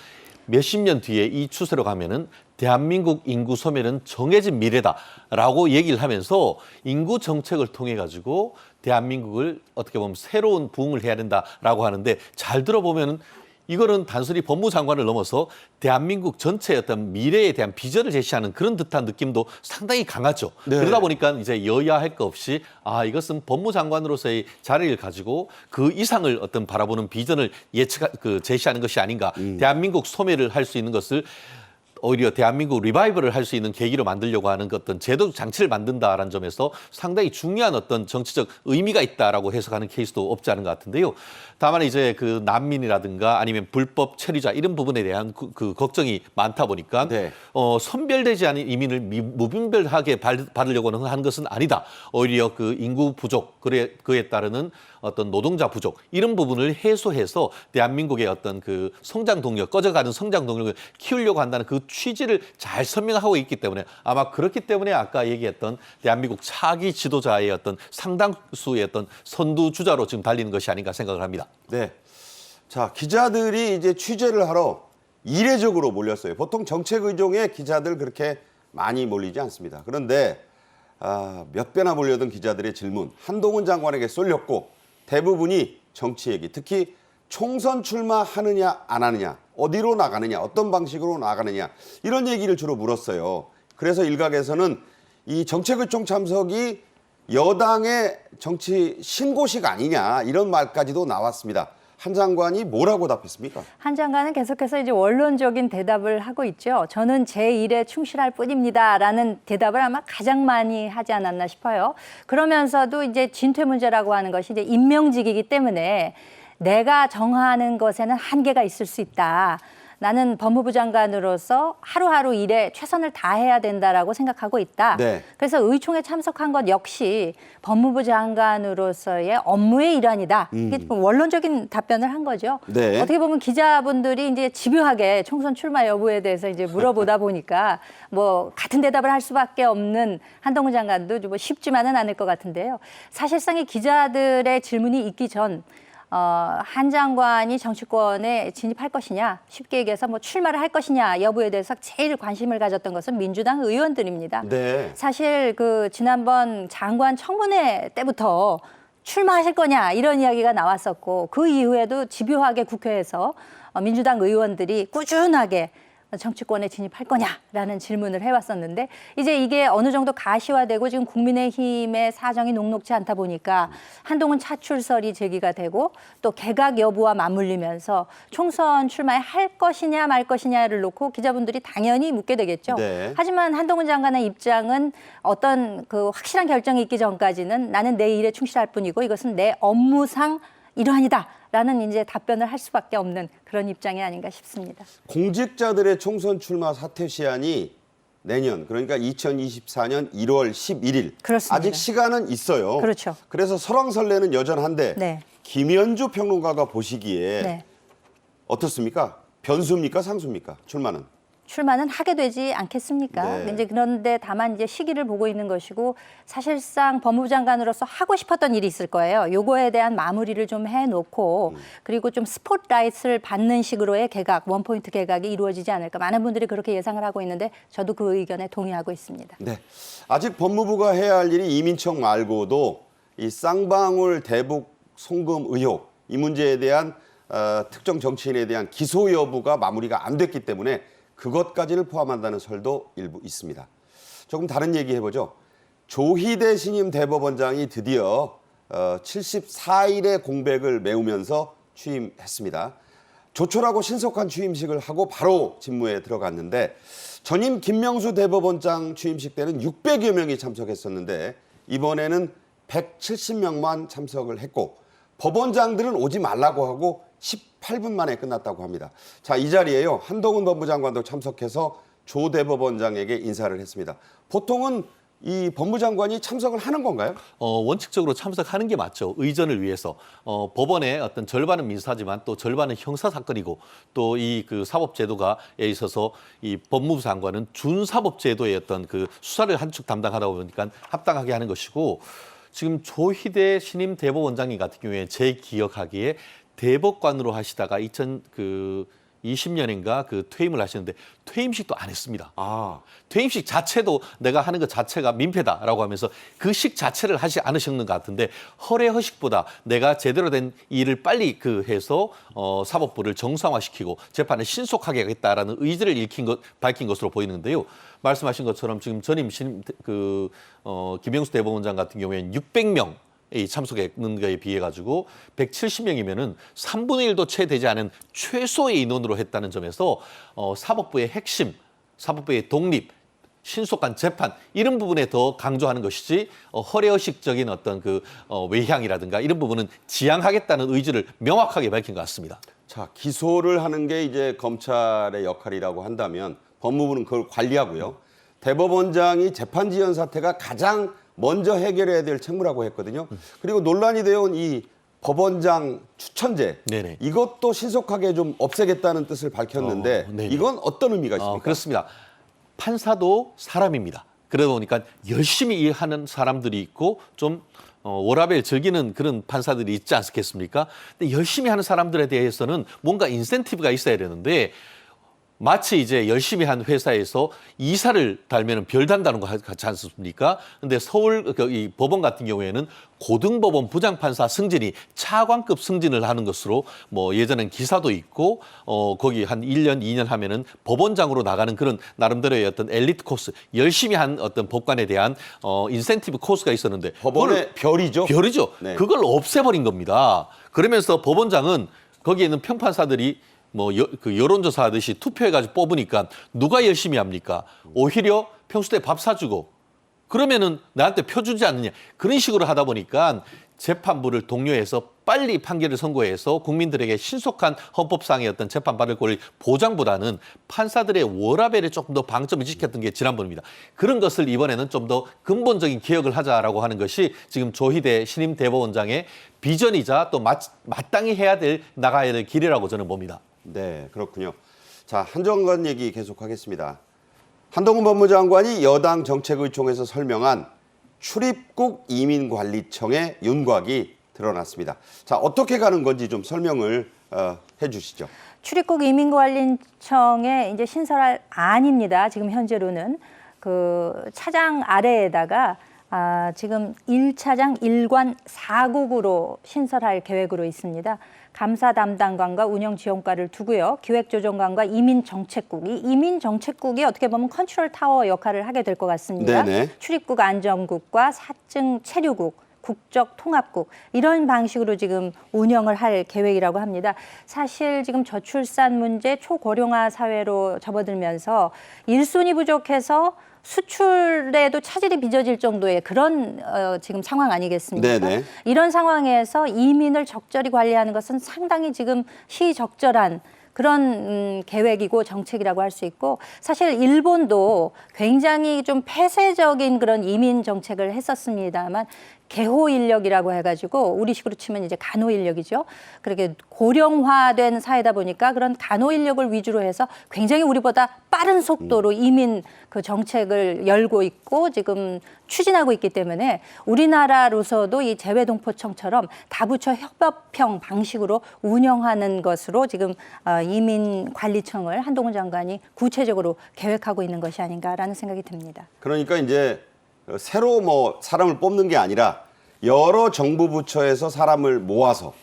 몇십 년 뒤에 이 추세로 가면은 대한민국 인구 소멸은 정해진 미래다라고 얘기를 하면서 인구 정책을 통해 가지고 대한민국을 어떻게 보면 새로운 부흥을 해야 된다라고 하는데 잘 들어보면은 이거는 단순히 법무부 장관을 넘어서 대한민국 전체의 어떤 미래에 대한 비전을 제시하는 그런 듯한 느낌도 상당히 강하죠. 네. 그러다 보니까 이제 여야 할 것 없이 이것은 법무부 장관으로서의 자리를 가지고 그 이상을 어떤 바라보는 비전을 제시하는 것이 아닌가. 대한민국 소멸을 할 수 있는 것을 오히려 대한민국 리바이벌을 할 수 있는 계기로 만들려고 하는 어떤 제도적 장치를 만든다라는 점에서 상당히 중요한 어떤 정치적 의미가 있다라고 해석하는 케이스도 없지 않은 것 같은데요. 다만 이제 그 난민이라든가 아니면 불법 체류자 이런 부분에 대한 그 걱정이 많다 보니까 네. 선별되지 않은 이민을 무분별하게 받으려고 하는 것은 아니다. 오히려 그 인구 부족, 그에 따르는 어떤 노동자 부족 이런 부분을 해소해서 대한민국의 어떤 그 성장 동력, 꺼져가는 성장 동력을 키우려고 한다는 그 취지를 잘 설명하고 있기 때문에 아마 그렇기 때문에 아까 얘기했던 대한민국 차기 지도자의 어떤 상당수의 어떤 선두 주자로 지금 달리는 것이 아닌가 생각을 합니다. 네. 자, 기자들이 이제 취재를 하러 이례적으로 몰렸어요. 보통 정책의종에 기자들 그렇게 많이 몰리지 않습니다. 그런데 몇 배나 몰려든 기자들의 질문, 한동훈 장관에게 쏠렸고 대부분이 정치 얘기, 특히 총선 출마하느냐 안 하느냐, 어디로 나가느냐, 어떤 방식으로 나가느냐 이런 얘기를 주로 물었어요. 그래서 일각에서는 이 정책의총 참석이 여당의 정치 신고식 아니냐 이런 말까지도 나왔습니다. 한 장관이 뭐라고 답했습니까? 한 장관은 계속해서 이제 원론적인 대답을 하고 있죠. 저는 제 일에 충실할 뿐입니다라는 대답을 아마 가장 많이 하지 않았나 싶어요. 그러면서도 이제 진퇴 문제라고 하는 것이 이제 임명직이기 때문에 내가 정하는 것에는 한계가 있을 수 있다. 나는 법무부 장관으로서 하루하루 일에 최선을 다해야 된다라고 생각하고 있다. 네. 그래서 의총에 참석한 것 역시 법무부 장관으로서의 업무의 일환이다. 이게 원론적인 답변을 한 거죠. 네. 어떻게 보면 기자분들이 이제 집요하게 총선 출마 여부에 대해서 이제 물어보다 보니까 뭐 같은 대답을 할 수밖에 없는 한동훈 장관도 뭐 쉽지만은 않을 것 같은데요. 사실상 이 기자들의 질문이 있기 전 한 장관이 정치권에 진입할 것이냐, 쉽게 얘기해서 뭐 출마를 할 것이냐 여부에 대해서 제일 관심을 가졌던 것은 민주당 의원들입니다. 네. 사실 그 지난번 장관 청문회 때부터 출마하실 거냐 이런 이야기가 나왔었고 그 이후에도 집요하게 국회에서 민주당 의원들이 꾸준하게 정치권에 진입할 거냐라는 질문을 해왔었는데 이제 이게 어느 정도 가시화되고 지금 국민의힘의 사정이 녹록지 않다 보니까 한동훈 차출설이 제기가 되고 또 개각 여부와 맞물리면서 총선 출마에 할 것이냐 말 것이냐를 놓고 기자분들이 당연히 묻게 되겠죠. 네. 하지만 한동훈 장관의 입장은 어떤 그 확실한 결정이 있기 전까지는 나는 내 일에 충실할 뿐이고 이것은 내 업무상 일환이다라는 이제 답변을 할 수밖에 없는 그런 입장이 아닌가 싶습니다. 공직자들의 총선 출마 사퇴 시한이 내년 그러니까 2024년 1월 11일. 그렇습니다. 아직 시간은 있어요. 그렇죠. 그래서 설왕설래는 여전한데 네. 김현주 평론가가 보시기에 네. 어떻습니까? 변수입니까? 상수입니까? 출마는? 출마는 하게 되지 않겠습니까? 네. 이제 그런데 다만 이제 시기를 보고 있는 것이고 사실상 법무부 장관으로서 하고 싶었던 일이 있을 거예요. 요거에 대한 마무리를 좀 해놓고 그리고 좀 스포트라이트를 받는 식으로의 개각, 원포인트 개각이 이루어지지 않을까. 많은 분들이 그렇게 예상을 하고 있는데 저도 그 의견에 동의하고 있습니다. 네. 아직 법무부가 해야 할 일이 이민청 말고도 이 쌍방울 대북 송금 의혹, 이 문제에 대한 특정 정치인에 대한 기소 여부가 마무리가 안 됐기 때문에 그것까지를 포함한다는 설도 일부 있습니다. 조금 다른 얘기 해보죠. 조희대 신임 대법원장이 드디어 74일의 공백을 메우면서 취임했습니다. 조촐하고 신속한 취임식을 하고 바로 직무에 들어갔는데 전임 김명수 대법원장 취임식 때는 600여 명이 참석했었는데 이번에는 170명만 참석을 했고 법원장들은 오지 말라고 하고 18분 만에 끝났다고 합니다. 자, 이 자리에요. 한동훈 법무장관도 참석해서 조 대법원장에게 인사를 했습니다. 보통은 이 법무장관이 참석을 하는 건가요? 원칙적으로 참석하는 게 맞죠. 의전을 위해서. 법원의 어떤 절반은 민사지만 또 절반은 형사 사건이고 또 이 그 사법제도가에 있어서 이 법무부 장관은 준사법제도의 어떤 그 수사를 한 축 담당하다 보니까 합당하게 하는 것이고 지금 조희대 신임 대법원장님 같은 경우에 제 기억하기에 대법관으로 하시다가 2020년인가 그 퇴임을 하시는데 퇴임식도 안 했습니다. 퇴임식 자체도 내가 하는 것 자체가 민폐다라고 하면서 그 식 자체를 하지 않으셨는 것 같은데 허례허식보다 내가 제대로 된 일을 빨리 해서 사법부를 정상화시키고 재판을 신속하게 하겠다라는 의지를 밝힌 것으로 보이는데요. 말씀하신 것처럼 지금 전임 김영수 대법원장 같은 경우에는 600명 참석했는 거에 비해 가지고 170명이면은 3분의 1도 채 되지 않은 최소의 인원으로 했다는 점에서 사법부의 핵심, 사법부의 독립, 신속한 재판 이런 부분에 더 강조하는 것이지 허례허식적인 어떤 외향이라든가 이런 부분은 지양하겠다는 의지를 명확하게 밝힌 것 같습니다. 자, 기소를 하는 게 이제 검찰의 역할이라고 한다면 법무부는 그걸 관리하고요. 대법원장이 재판 지연 사태가 가장 먼저 해결해야 될 책무라고 했거든요. 그리고 논란이 되어 온 이 법원장 추천제 네네. 이것도 신속하게 좀 없애겠다는 뜻을 밝혔는데 네네. 이건 어떤 의미가 있습니까? 그렇습니다. 판사도 사람입니다. 그러다 보니까 열심히 일하는 사람들이 있고 좀 워라밸 즐기는 그런 판사들이 있지 않겠습니까? 근데 열심히 하는 사람들에 대해서는 뭔가 인센티브가 있어야 되는데 마치 이제 열심히 한 회사에서 이사를 달면은 별 단다는 거 같지 않습니까? 근데 서울 이 법원 같은 경우에는 고등법원 부장판사 승진이 차관급 승진을 하는 것으로 뭐 예전엔 기사도 있고 거기 한 1년, 2년 하면은 법원장으로 나가는 그런 나름대로의 어떤 엘리트 코스, 열심히 한 어떤 법관에 대한 인센티브 코스가 있었는데 법원의 별이죠. 별이죠. 네. 그걸 없애버린 겁니다. 그러면서 법원장은 거기에 있는 평판사들이 여론조사 하듯이 투표해가지고 뽑으니까 누가 열심히 합니까? 오히려 평소 때 밥 사주고 그러면은 나한테 표 주지 않느냐. 그런 식으로 하다 보니까 재판부를 독려해서 빨리 판결을 선고해서 국민들에게 신속한 헌법상의 어떤 재판받을 권리 보장보다는 판사들의 워라밸에 조금 더 방점을 지켰던 게 지난번입니다. 그런 것을 이번에는 좀 더 근본적인 개혁을 하자라고 하는 것이 지금 조희대 신임 대법원장의 비전이자 또 마땅히 나가야 될 길이라고 저는 봅니다. 네, 그렇군요. 자, 한정관 얘기 계속하겠습니다. 한동훈 법무장관이 여당 정책의총에서 설명한 출입국 이민관리청의 윤곽이 드러났습니다. 자, 어떻게 가는 건지 좀 설명을 해주시죠. 출입국 이민관리청에 이제 신설할 안입니다. 지금 현재로는 그 차장 아래에다가 지금 1차장 1관 4국으로 신설할 계획으로 있습니다. 감사 담당관과 운영 지원과를 두고요. 기획조정관과 이민정책국. 이 이민정책국이 어떻게 보면 컨트롤 타워 역할을 하게 될 것 같습니다. 네네. 출입국 안전국과 사증 체류국, 국적 통합국 이런 방식으로 지금 운영을 할 계획이라고 합니다. 사실 지금 저출산 문제 초고령화 사회로 접어들면서 일손이 부족해서 수출에도 차질이 빚어질 정도의 그런 지금 상황 아니겠습니까? 네네. 이런 상황에서 이민을 적절히 관리하는 것은 상당히 지금 시적절한 그런 계획이고 정책이라고 할 수 있고 사실 일본도 굉장히 좀 폐쇄적인 그런 이민 정책을 했었습니다만 개호 인력이라고 해가지고 우리식으로 치면 이제 간호 인력이죠. 그렇게 고령화된 사회다 보니까 그런 간호 인력을 위주로 해서 굉장히 우리보다 빠른 속도로 이민 그 정책을 열고 있고 지금 추진하고 있기 때문에 우리나라로서도 이 재외동포청처럼 다부처 협업형 방식으로 운영하는 것으로 지금 이민관리청을 한동훈 장관이 구체적으로 계획하고 있는 것이 아닌가라는 생각이 듭니다. 그러니까 이제 새로 뭐 사람을 뽑는 게 아니라 여러 정부 부처에서 사람을 모아서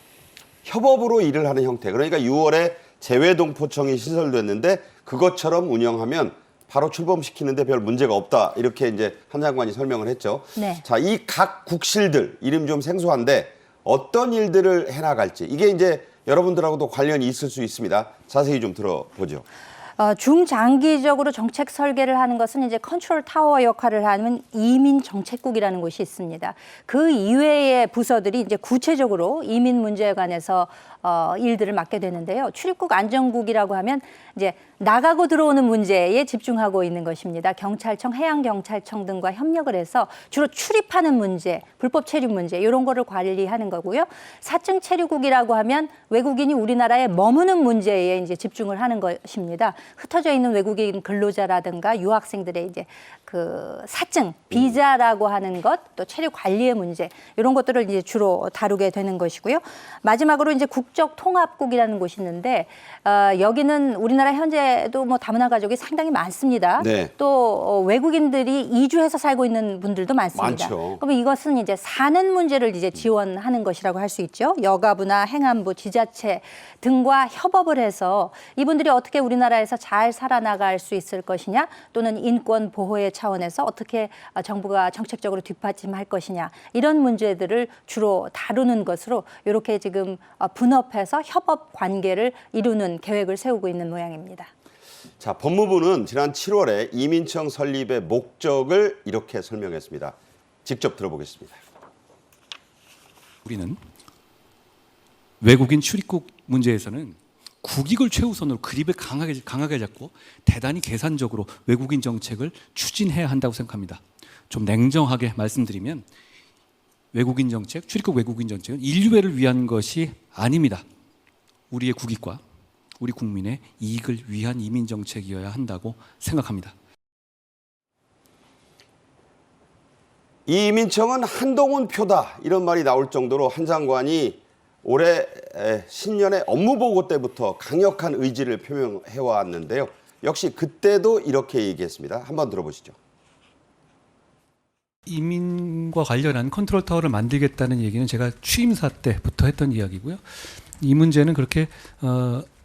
협업으로 일을 하는 형태. 그러니까 6월에 재외동포청이 시설됐는데 그것처럼 운영하면 바로 출범시키는데 별 문제가 없다. 이렇게 이제 한 장관이 설명을 했죠. 네. 자, 이 각 국실들 이름 좀 생소한데 어떤 일들을 해나갈지 이게 이제 여러분들하고도 관련이 있을 수 있습니다. 자세히 좀 들어보죠. 중장기적으로 정책 설계를 하는 것은 이제 컨트롤 타워 역할을 하는 이민정책국이라는 곳이 있습니다. 그 이외의 부서들이 이제 구체적으로 이민 문제에 관해서 일들을 맡게 되는데요. 출입국 안전국이라고 하면 이제 나가고 들어오는 문제에 집중하고 있는 것입니다. 경찰청, 해양경찰청 등과 협력을 해서 주로 출입하는 문제, 불법 체류 문제 이런 거를 관리하는 거고요. 사증 체류국이라고 하면 외국인이 우리나라에 머무는 문제에 이제 집중을 하는 것입니다. 흩어져 있는 외국인 근로자라든가 유학생들의 이제 그 사증, 비자라고 하는 것, 또 체류 관리의 문제 이런 것들을 이제 주로 다루게 되는 것이고요. 마지막으로 이제 국적통합국이라는 곳이 있는데 여기는 우리나라 현재도 뭐 다문화 가족이 상당히 많습니다. 네. 또 외국인들이 이주해서 살고 있는 분들도 많습니다. 많죠. 그러면 이것은 이제 사는 문제를 이제 지원하는 것이라고 할 수 있죠. 여가부나 행안부, 지자체 등과 협업을 해서 이분들이 어떻게 우리나라에서 잘 살아나갈 수 있을 것이냐, 또는 인권 보호의 차원에서 어떻게 정부가 정책적으로 뒷받침할 것이냐, 이런 문제들을 주로 다루는 것으로 이렇게 지금 분업해서 협업 관계를 이루는 계획을 세우고 있는 모양입니다. 자, 법무부는 지난 7월에 이민청 설립의 목적을 이렇게 설명했습니다. 직접 들어보겠습니다. 우리는 외국인 출입국 문제에서는 국익을 최우선으로 그립을 강하게 잡고 대단히 계산적으로 외국인 정책을 추진해야 한다고 생각합니다. 좀 냉정하게 말씀드리면 외국인 정책, 출입국 외국인 정책은 인류애를 위한 것이 아닙니다. 우리의 국익과 우리 국민의 이익을 위한 이민 정책이어야 한다고 생각합니다. 이 이민청은 한동훈 표다 이런 말이 나올 정도로 한 장관이 올해 신년의 업무보고 때부터 강력한 의지를 표명해왔는데요. 역시 그때도 이렇게 얘기했습니다. 한번 들어보시죠. 이민과 관련한 컨트롤 타워를 만들겠다는 얘기는 제가 취임사 때부터 했던 이야기고요. 이 문제는 그렇게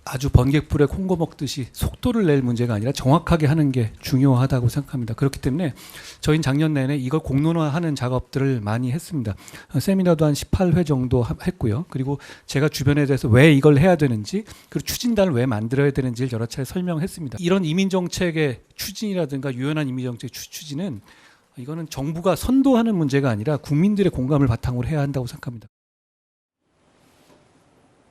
아주 번개불에 콩고 먹듯이 속도를 낼 문제가 아니라 정확하게 하는 게 중요하다고 생각합니다. 그렇기 때문에 저희는 작년 내내 이걸 공론화하는 작업들을 많이 했습니다. 세미나도 한 18회 정도 했고요. 그리고 제가 주변에 대해서 왜 이걸 해야 되는지, 그리고 추진단을 왜 만들어야 되는지를 여러 차례 설명했습니다. 이런 이민정책의 추진이라든가 유연한 이민정책 추진은 이거는 정부가 선도하는 문제가 아니라 국민들의 공감을 바탕으로 해야 한다고 생각합니다.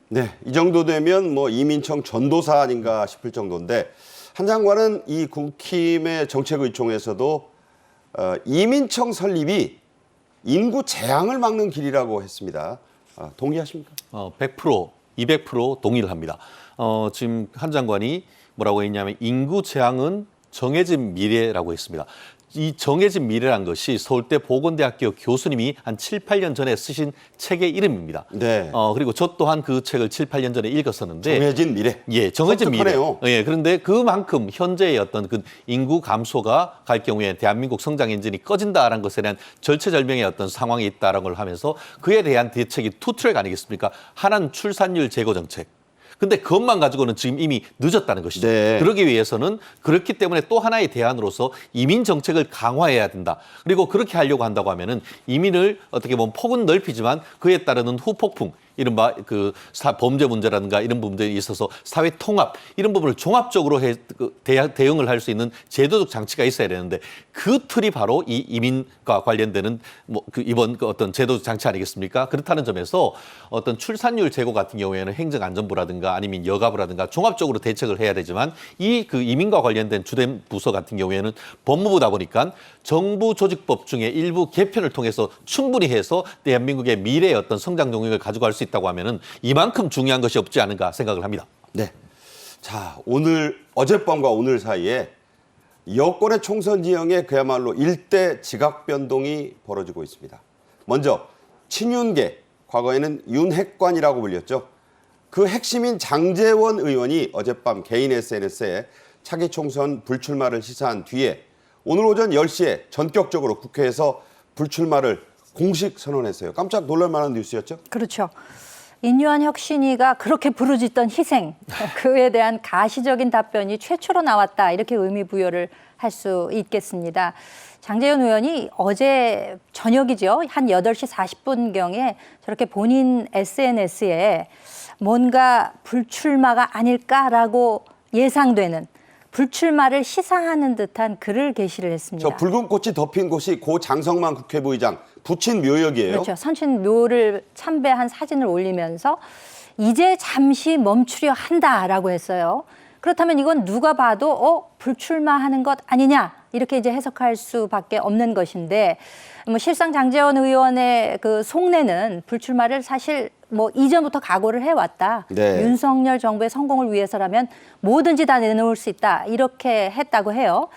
네, 이 정도 되면 뭐 이민청 전도사 아닌가 싶을 정도인데 한 장관은 이 국힘의 정책의총에서도 이민청 설립이 인구 재앙을 막는 길이라고 했습니다. 동의하십니까? 100%, 200% 동의를 합니다. 지금 한 장관이 뭐라고 했냐면 인구 재앙은 정해진 미래라고 했습니다. 이 정해진 미래란 것이 서울대 보건대학교 교수님이 한 7, 8년 전에 쓰신 책의 이름입니다. 네. 그리고 저 또한 그 책을 7, 8년 전에 읽었었는데 정해진 미래. 예, 정해진 미래. 섬뜩하네요. 예, 그런데 그만큼 현재의 어떤 그 인구 감소가 갈 경우에 대한민국 성장 엔진이 꺼진다라는 것에 대한 절체절명의 어떤 상황이 있다라는 걸 하면서 그에 대한 대책이 투 트랙 아니겠습니까? 하나는 출산율 제고 정책. 근데 그것만 가지고는 지금 이미 늦었다는 것이죠. 네. 그러기 위해서는 그렇기 때문에 또 하나의 대안으로서 이민 정책을 강화해야 된다. 그리고 그렇게 하려고 한다고 하면은 이민을 어떻게 보면 폭은 넓히지만 그에 따르는 후폭풍, 이른바 그 범죄 문제라든가 이런 부분들에 있어서 사회 통합 이런 부분을 종합적으로 대응을 할 수 있는 제도적 장치가 있어야 되는데 그 틀이 바로 이 이민과 관련되는 이번 어떤 제도적 장치 아니겠습니까? 그렇다는 점에서 어떤 출산율 제고 같은 경우에는 행정안전부라든가 아니면 여가부라든가 종합적으로 대책을 해야 되지만 이 그 이민과 관련된 주된 부서 같은 경우에는 법무부다 보니까 정부 조직법 중에 일부 개편을 통해서 충분히 해서 대한민국의 미래의 어떤 성장 동력을 가져갈 수 있다고 하면은 이만큼 중요한 것이 없지 않은가 생각을 합니다. 네. 자, 어젯밤과 오늘 사이에 여권의 총선 지형에 그야말로 일대 지각 변동이 벌어지고 있습니다. 먼저 친윤계, 과거에는 윤핵관이라고 불렸죠. 그 핵심인 장제원 의원이 어젯밤 개인 SNS에 차기 총선 불출마를 시사한 뒤에 오늘 오전 10시에 전격적으로 국회에서 불출마를 공식 선언했어요. 깜짝 놀랄 만한 뉴스였죠? 그렇죠. 인류한 혁신이가 그렇게 부르짖던 희생, 그에 대한 가시적인 답변이 최초로 나왔다. 이렇게 의미 부여를 할 수 있겠습니다. 장제원 의원이 어제 저녁이죠. 한 8시 40분경에 저렇게 본인 SNS에 뭔가 불출마가 아닐까라고 예상되는 불출마를 시사하는 듯한 글을 게시를 했습니다. 저 붉은 꽃이 덮인 곳이 고 장성만 국회부의장 부친 묘역이에요. 그렇죠. 선친 묘를 참배한 사진을 올리면서 이제 잠시 멈추려 한다라고 했어요. 그렇다면 이건 누가 봐도 불출마하는 것 아니냐 이렇게 이제 해석할 수밖에 없는 것인데 실상 장제원 의원의 그 속내는 불출마를 사실 이전부터 각오를 해왔다. 네. 윤석열 정부의 성공을 위해서라면 뭐든지 다 내놓을 수 있다. 이렇게 했다고 해요.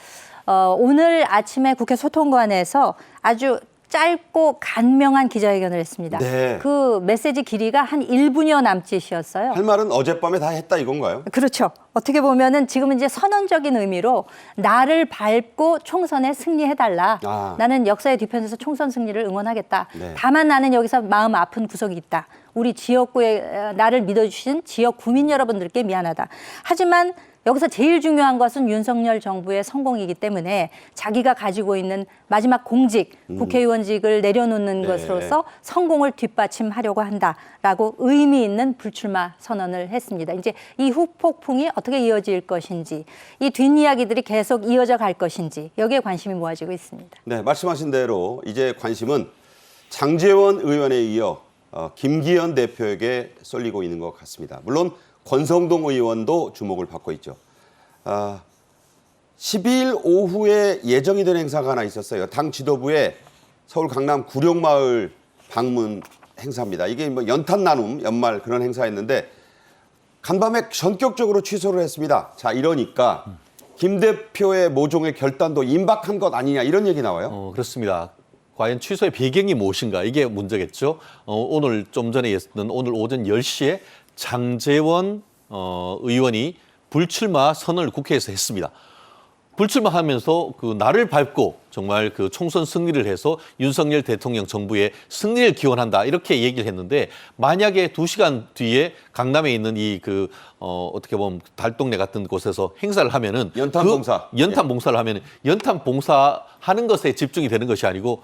오늘 아침에 국회 소통관에서 아주 짧고 간명한 기자회견을 했습니다. 네. 그 메시지 길이가 한 1분여 남짓이었어요. 할 말은 어젯밤에 다 했다 이건가요? 그렇죠. 어떻게 보면은 지금 이제 선언적인 의미로 나를 밟고 총선에 승리해달라. 나는 역사의 뒤편에서 총선 승리를 응원하겠다. 네. 다만 나는 여기서 마음 아픈 구석이 있다. 우리 지역구에 나를 믿어주신 지역 구민 여러분들께 미안하다. 하지만 여기서 제일 중요한 것은 윤석열 정부의 성공이기 때문에 자기가 가지고 있는 마지막 공직, 국회의원직을 내려놓는 네. 것으로서 성공을 뒷받침하려고 한다라고 의미 있는 불출마 선언을 했습니다. 이제 이 후폭풍이 어떻게 이어질 것인지, 이 뒷이야기들이 계속 이어져 갈 것인지 여기에 관심이 모아지고 있습니다. 네, 말씀하신 대로 이제 관심은 장제원 의원에 이어 김기현 대표에게 쏠리고 있는 것 같습니다. 물론 권성동 의원도 주목을 받고 있죠. 12일 오후에 예정이 된 행사가 하나 있었어요. 당 지도부의 서울 강남 구룡마을 방문 행사입니다. 이게 연탄 나눔 연말 그런 행사였는데 간밤에 전격적으로 취소를 했습니다. 자, 이러니까 김 대표의 모종의 결단도 임박한 것 아니냐 이런 얘기 나와요. 그렇습니다. 과연 취소의 배경이 무엇인가 이게 문제겠죠. 오늘 좀 전에 있었던 오늘 오전 10시에 장제원 의원이 불출마 선언을 국회에서 했습니다. 불출마하면서 그 나를 밟고 정말 그 총선 승리를 해서 윤석열 대통령 정부의 승리를 기원한다 이렇게 얘기를 했는데 만약에 2시간 뒤에 강남에 있는 어떻게 보면 달동네 같은 곳에서 행사를 하면은 연탄 봉사. 연탄 봉사를 하면은 연탄 봉사하는 것에 집중이 되는 것이 아니고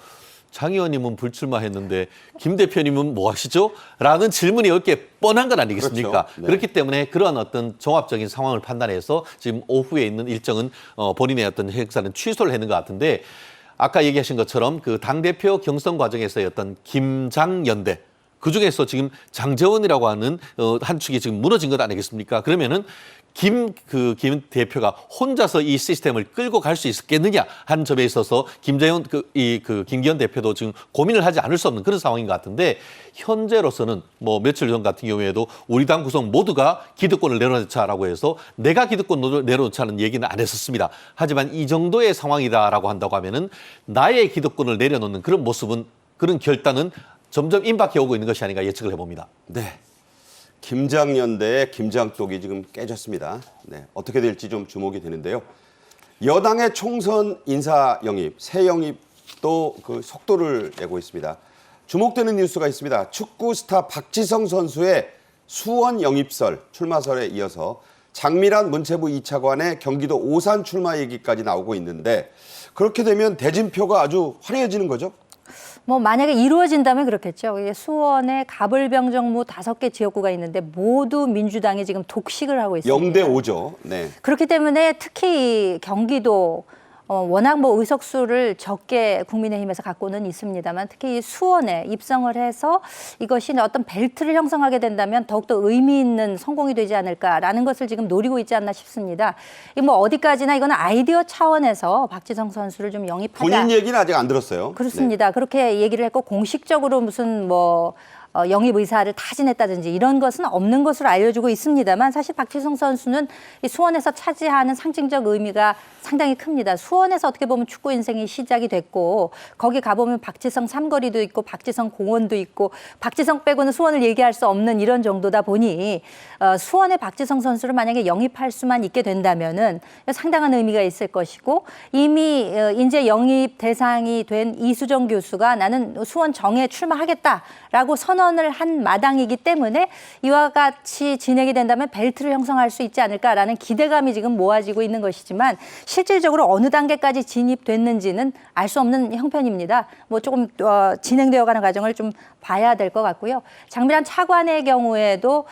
장 의원님은 불출마했는데 김 대표님은 뭐 하시죠? 라는 질문이 이렇게 뻔한 건 아니겠습니까? 그렇죠. 네. 그렇기 때문에 그런 어떤 종합적인 상황을 판단해서 지금 오후에 있는 일정은 본인의 어떤 행사는 취소를 했는 것 같은데 아까 얘기하신 것처럼 그 당대표 경선 과정에서의 어떤 김장연대 그중에서 지금 장제원이라고 하는 한 축이 지금 무너진 것 아니겠습니까? 그러면은 김 대표가 혼자서 이 시스템을 끌고 갈 수 있겠느냐 한 점에 있어서 김기현 대표도 지금 고민을 하지 않을 수 없는 그런 상황인 것 같은데 현재로서는 며칠 전 같은 경우에도 우리 당 구성 모두가 기득권을 내려놓자라고 해서 내가 기득권을 내려놓자는 얘기는 안 했었습니다. 하지만 이 정도의 상황이다라고 한다고 하면은 나의 기득권을 내려놓는 그런 모습은 그런 결단은 점점 임박해 오고 있는 것이 아닌가 예측을 해봅니다. 네. 김장연대의 김장독이 지금 깨졌습니다. 네, 어떻게 될지 좀 주목이 되는데요. 여당의 총선 인사 영입, 새 영입도 그 속도를 내고 있습니다. 주목되는 뉴스가 있습니다. 축구 스타 박지성 선수의 수원 영입설, 출마설에 이어서 장미란 문체부 2차관의 경기도 오산 출마 얘기까지 나오고 있는데 그렇게 되면 대진표가 아주 화려해지는 거죠? 뭐 만약에 이루어진다면 그렇겠죠. 이게 수원에 가불병정무 5개 지역구가 있는데 모두 민주당이 지금 독식을 하고 있습니다. 0대 5죠. 네. 그렇기 때문에 특히 경기도 워낙 뭐 의석수를 적게 국민의힘에서 갖고는 있습니다만 특히 수원에 입성을 해서 이것이 어떤 벨트를 형성하게 된다면 더욱더 의미 있는 성공이 되지 않을까라는 것을 지금 노리고 있지 않나 싶습니다. 이 뭐 어디까지나 이거는 아이디어 차원에서 박지성 선수를 좀 영입하자. 본인 얘기는 아직 안 들었어요. 그렇습니다. 그렇게 얘기를 했고 공식적으로 무슨 뭐 영입 의사를 타진했다든지 이런 것은 없는 것으로 알려지고 있습니다만 사실 박지성 선수는 이 수원에서 차지하는 상징적 의미가 상당히 큽니다. 수원에서 어떻게 보면 축구 인생이 시작이 됐고 거기 가보면 박지성 삼거리도 있고 박지성 공원도 있고 박지성 빼고는 수원을 얘기할 수 없는 이런 정도다 보니 수원의 박지성 선수를 만약에 영입할 수만 있게 된다면은 상당한 의미가 있을 것이고 이미 이제 영입 대상이 된 이수정 교수가 나는 수원 정에 출마하겠다라고 선언을 한 마당이기 때문에 이와 같이 진행이 된다면 벨트를 형성할 수 있지 않을까라는 기대감이 지금 모아지고 있는 것이지만 실질적으로 어느 단계까지 진입됐는지는 알 수 없는 형편입니다. 뭐 조금 진행되어가는 과정을 좀 봐야 될 것 같고요. 장미란 차관의 경우에도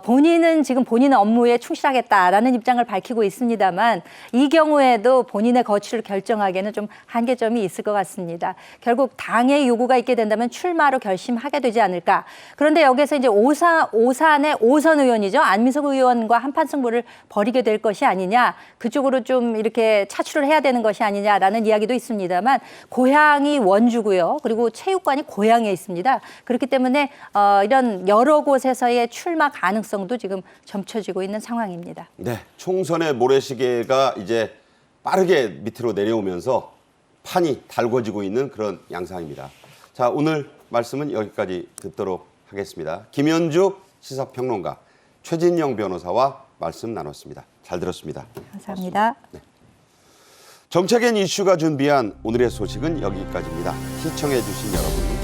본인은 지금 본인의 업무에 충실하겠다라는 입장을 밝히고 있습니다만 이 경우에도 본인의 거취를 결정하기에는 좀 한계점이 있을 것 같습니다. 결국 당의 요구가 있게 된다면 출마로 결심하게 되지 않을까. 그런데 여기서 이제 오산의 오선 의원이죠. 안민석 의원과 한판 승부를 벌이게 될 것이 아니냐. 그쪽으로 좀 이렇게 차출을 해야 되는 것이 아니냐라는 이야기도 있습니다만 고향이 원주고요. 그리고 체육관이 고향에 있습니다. 그렇기 때문에 이런 여러 곳에서의 출마 가능성도 지금 점쳐지고 있는 상황입니다. 네, 총선의 모래시계가 이제 빠르게 밑으로 내려오면서 판이 달궈지고 있는 그런 양상입니다. 자, 오늘 말씀은 여기까지 듣도록 하겠습니다. 김현주 시사평론가, 최진영 변호사와 말씀 나눴습니다. 잘 들었습니다. 감사합니다. 네. 정책엔 이슈가 준비한 오늘의 소식은 여기까지입니다. 시청해 주신 여러분